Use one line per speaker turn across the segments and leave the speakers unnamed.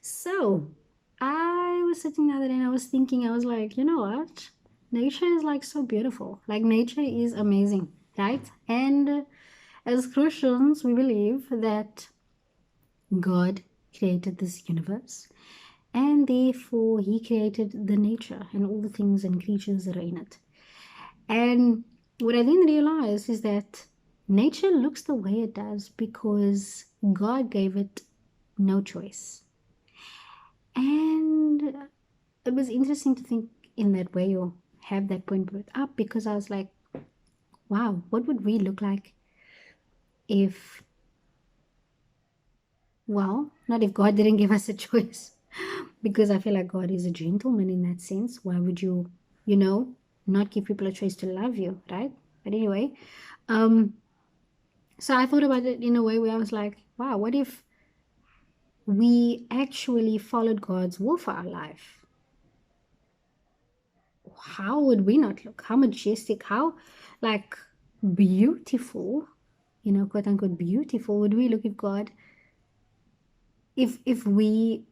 So I was sitting the other day and I was thinking, I was like, you know what? Nature is like so beautiful. Like nature is amazing, right? And as Christians, we believe that God created this universe and therefore he created the nature and all the things and creatures that are in it. And what I then realized is that nature looks the way it does because God gave it no choice. And it was interesting to think in that way or have that point brought up because I was like, wow, what would we look like if, well, not if God didn't give us a choice, because I feel like God is a gentleman in that sense. Why would you know, not give people a choice to love you, right? But anyway, um, so I thought about it in a way where I was like, wow, what if we actually followed God's will for our life? How would we not look? How majestic, how like beautiful, quote unquote beautiful would we look if God, if we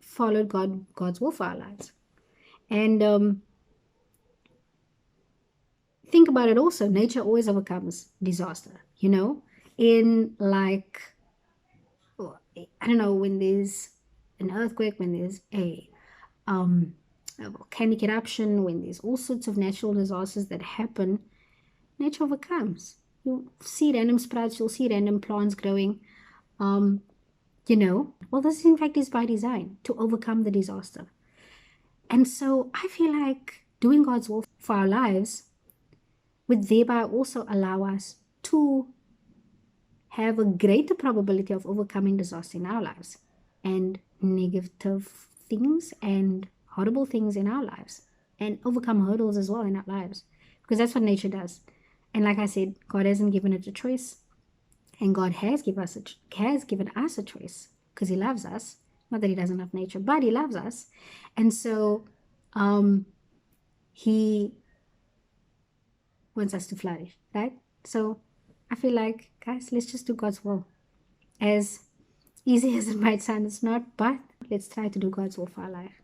followed God's will for our lives? And think about it also, nature always overcomes disaster, in like, I don't know, when there's an earthquake, when there's um, a volcanic eruption, when there's all sorts of natural disasters that happen, nature overcomes. You'll see random sprouts, you'll see random plants growing. Um, well, this in fact is by design to overcome the disaster. And so I feel like doing God's will for our lives would thereby also allow us to have a greater probability of overcoming disaster in our lives and negative things and horrible things in our lives and overcome hurdles as well in our lives because that's what nature does. And like I said, God hasn't given it a choice, and God has given us a choice because He loves us. Not that He doesn't love nature, but He loves us, and so He wants us to flourish, right? So I feel like, guys, let's just do God's will. As easy as it might sound, it's not, but let's try to do God's will for our life.